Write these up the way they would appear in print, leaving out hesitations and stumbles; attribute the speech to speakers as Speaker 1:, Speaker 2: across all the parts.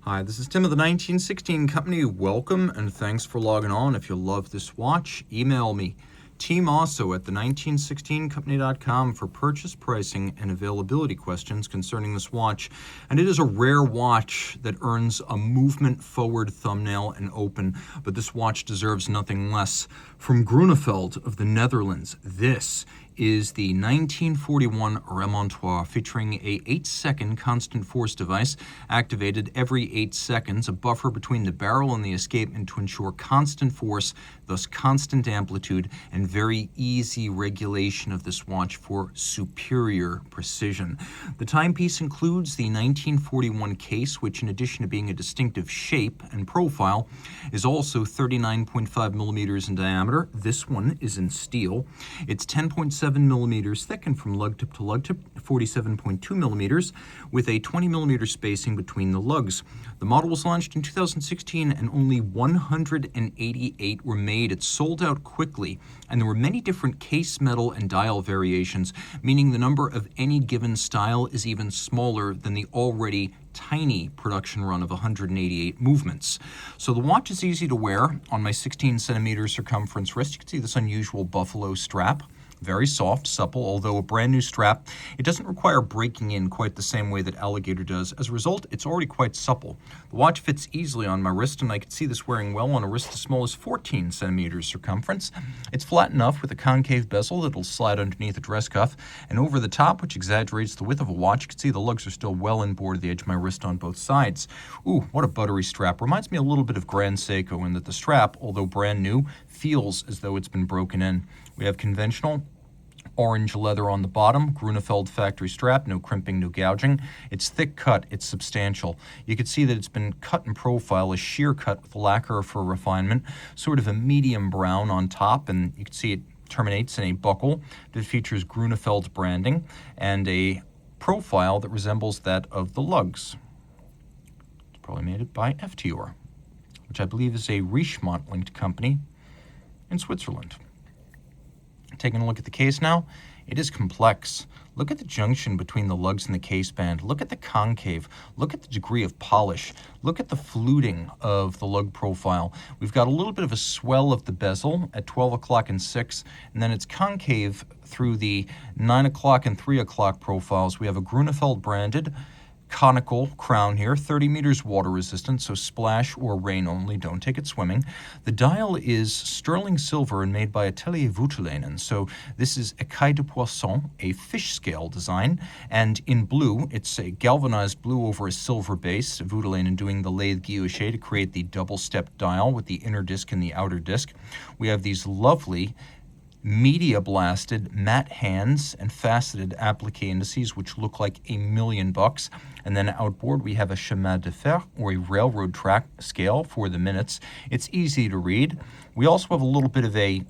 Speaker 1: Hi, this is Tim of the 1916 Company. Welcome and thanks for logging on. If you love this watch, email me, Team Mosso at the1916company.com for purchase, pricing, and availability questions concerning this watch. And it is a rare watch that earns a movement forward thumbnail and open, but this watch deserves nothing less. From Gronefeld of the Netherlands, this is the 1941 Remontoire, featuring a 8-second constant force device activated every 8 seconds, a buffer between the barrel and the escapement to ensure constant force, thus constant amplitude, and very easy regulation of this watch for superior precision. The timepiece includes the 1941 case, which in addition to being a distinctive shape and profile, is also 39.5 millimeters in diameter. This one is in steel. It's 10.7 millimeters thick and from lug tip to lug tip, 47.2 millimeters, with a 20 millimeter spacing between the lugs. The model was launched in 2016 and only 188 were made. It sold out quickly, and there were many different case metal and dial variations, meaning the number of any given style is even smaller than the already tiny production run of 188 movements. So the watch is easy to wear. On my 16 centimeter circumference wrist, you can see this unusual buffalo strap. Very soft, supple, although a brand new strap. It doesn't require breaking in quite the same way that alligator does. As a result, it's already quite supple. The watch fits easily on my wrist, and I can see this wearing well on a wrist as small as 14 centimeters circumference. It's flat enough with a concave bezel that'll slide underneath a dress cuff, and over the top, which exaggerates the width of a watch, you can see the lugs are still well inboard the edge of my wrist on both sides. Ooh, what a buttery strap. Reminds me a little bit of Grand Seiko in that the strap, although brand new, feels as though it's been broken in. We have conventional orange leather on the bottom, Gronefeld factory strap, no crimping, no gouging. It's thick cut, it's substantial. You can see that it's been cut in profile, a sheer cut with lacquer for refinement, sort of a medium brown on top, and you can see it terminates in a buckle that features Gronefeld's branding and a profile that resembles that of the lugs. It's probably made by FTOR, which I believe is a Richemont-linked company in Switzerland. Taking a look at the case now, it is complex. Look at the junction between the lugs and the case band. Look at the concave. Look at the degree of polish. Look at the fluting of the lug profile. We've got a little bit of a swell of the bezel at 12 o'clock and 6, and then it's concave through the 9 o'clock and 3 o'clock profiles. We have a Gronefeld branded conical crown here, 30 meters water resistant, so splash or rain only, don't take it swimming. The dial is sterling silver and made by Atelier Voutilanen, so this is écaille de poisson, a fish scale design, and in blue, it's a galvanized blue over a silver base, Voutilanen doing the lathe guilloche to create the double-step dial with the inner disc and the outer disc. We have these lovely media blasted matte hands and faceted applique indices which look like $1,000,000, and then outboard we have a chemin de fer, or a railroad track scale for the minutes. It's easy to read. We also have a little bit of a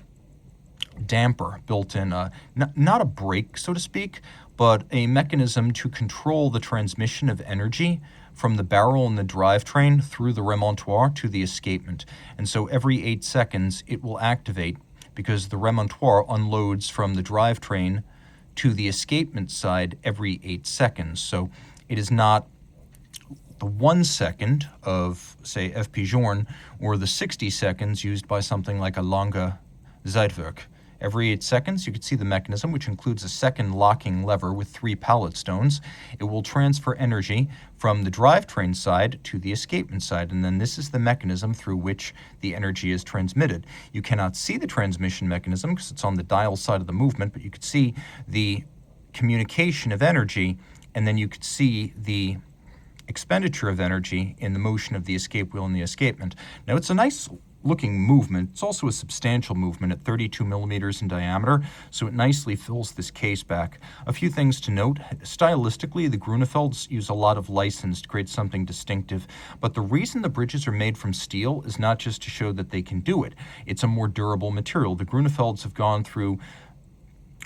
Speaker 1: damper built in, not a brake so to speak, but a mechanism to control the transmission of energy from the barrel and the drivetrain through the Remontoire to the escapement. And so every 8 seconds it will activate, because the Remontoire unloads from the drivetrain to the escapement side every 8 seconds. So it is not the 1 second of, say, FP Journe, or the 60 seconds used by something like a Lange Zeitwerk. Every 8 seconds, you can see the mechanism, which includes a second locking lever with 3 pallet stones. It will transfer energy from the drivetrain side to the escapement side, and then this is the mechanism through which the energy is transmitted. You cannot see the transmission mechanism because it's on the dial side of the movement, but you could see the communication of energy, and then you could see the expenditure of energy in the motion of the escape wheel and the escapement. Now, it's a nice looking movement. It's also a substantial movement at 32 millimeters in diameter, so it nicely fills this case back. A few things to note. Stylistically, the Gronefelds use a lot of license to create something distinctive, but the reason the bridges are made from steel is not just to show that they can do it. It's a more durable material. The Gronefelds have gone through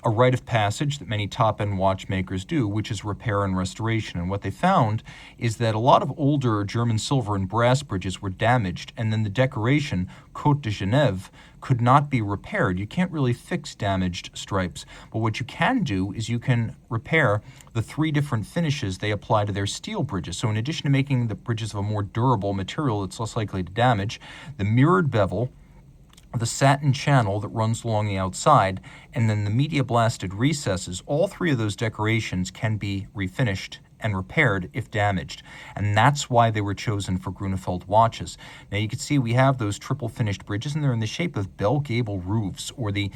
Speaker 1: a rite of passage that many top-end watchmakers do, which is repair and restoration. And what they found is that a lot of older German silver and brass bridges were damaged, and then the decoration, Côte de Genève, could not be repaired. You can't really fix damaged stripes, but what you can do is you can repair the 3 different finishes they apply to their steel bridges. So in addition to making the bridges of a more durable material that's less likely to damage, the mirrored bevel, the satin channel that runs along the outside, and then the media blasted recesses, all 3 of those decorations can be refinished and repaired if damaged. And that's why they were chosen for Gronefeld watches. Now you can see we have those triple finished bridges, and they're in the shape of bell gable roofs, or the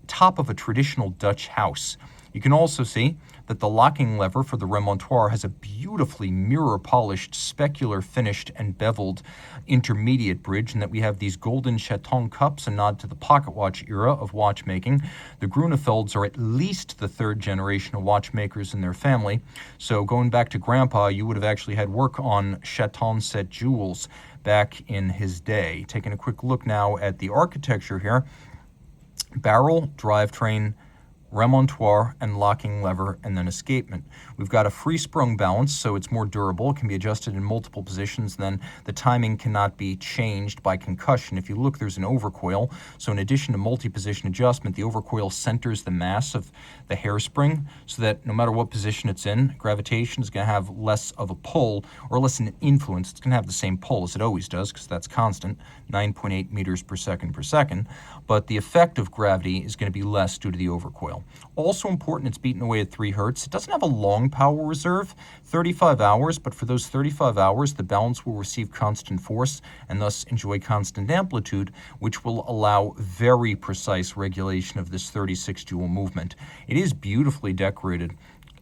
Speaker 1: top of a traditional Dutch house. You can also see that the locking lever for the Remontoire has a beautifully mirror-polished, specular finished and beveled intermediate bridge, and that we have these golden chaton cups, a nod to the pocket watch era of watchmaking. The Gronefelds are at least the 3rd generation of watchmakers in their family, so going back to Grandpa, you would have actually had work on chaton set jewels back in his day. Taking a quick look now at the architecture here. Barrel, drivetrain, Remontoire, and locking lever, and then escapement. We've got a free-sprung balance, so it's more durable. It can be adjusted in multiple positions, then the timing cannot be changed by concussion. If you look, there's an overcoil, so in addition to multi-position adjustment, the overcoil centers the mass of the hairspring, so that no matter what position it's in, gravitation is going to have less of a pull, or less an influence. It's going to have the same pull as it always does, because that's constant, 9.8 meters per second, but the effect of gravity is going to be less due to the overcoil. Also important, it's beaten away at 3 hertz. It doesn't have a long power reserve, 35 hours, but for those 35 hours, the balance will receive constant force and thus enjoy constant amplitude, which will allow very precise regulation of this 36 jewel movement. It is beautifully decorated,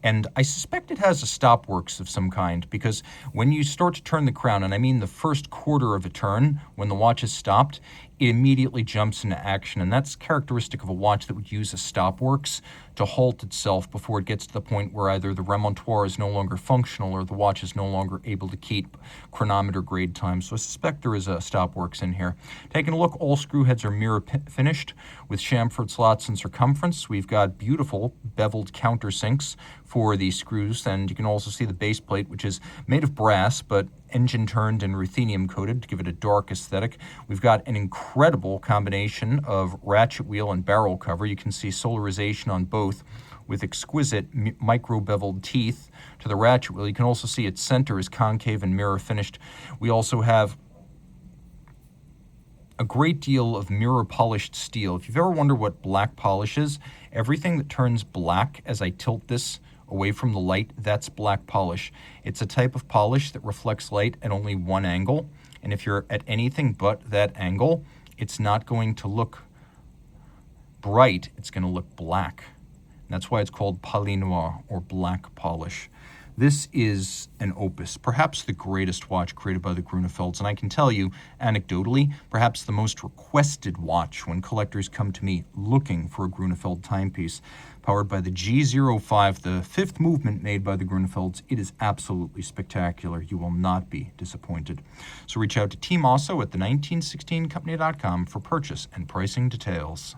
Speaker 1: and I suspect it has a stopworks of some kind, because when you start to turn the crown, and I mean the first quarter of a turn, when the watch is stopped, it immediately jumps into action, and that's characteristic of a watch that would use a stopworks to halt itself before it gets to the point where either the Remontoire is no longer functional or the watch is no longer able to keep chronometer grade time. So I suspect there is a stopworks in here. Taking a look, all screw heads are mirror finished with chamfered slots and circumference. We've got beautiful beveled countersinks for the screws, and you can also see the base plate, which is made of brass, but engine turned and ruthenium coated to give it a dark aesthetic. We've got an incredible combination of ratchet wheel and barrel cover. You can see solarization on both with exquisite micro beveled teeth to the ratchet wheel. You can also see its center is concave and mirror finished. We also have a great deal of mirror polished steel. If you've ever wondered what black polish is, everything that turns black as I tilt this away from the light, that's black polish. It's a type of polish that reflects light at only one angle, and if you're at anything but that angle, it's not going to look bright, it's going to look black. And that's why it's called pali noir, or black polish. This is an opus, perhaps the greatest watch created by the Gronefelds, and I can tell you, anecdotally, perhaps the most requested watch when collectors come to me looking for a Gronefeld timepiece. Powered by the G05, the 5th movement made by the Gronefelds. It is absolutely spectacular. You will not be disappointed. So reach out to Team Mosso at the 1916company.com for purchase and pricing details.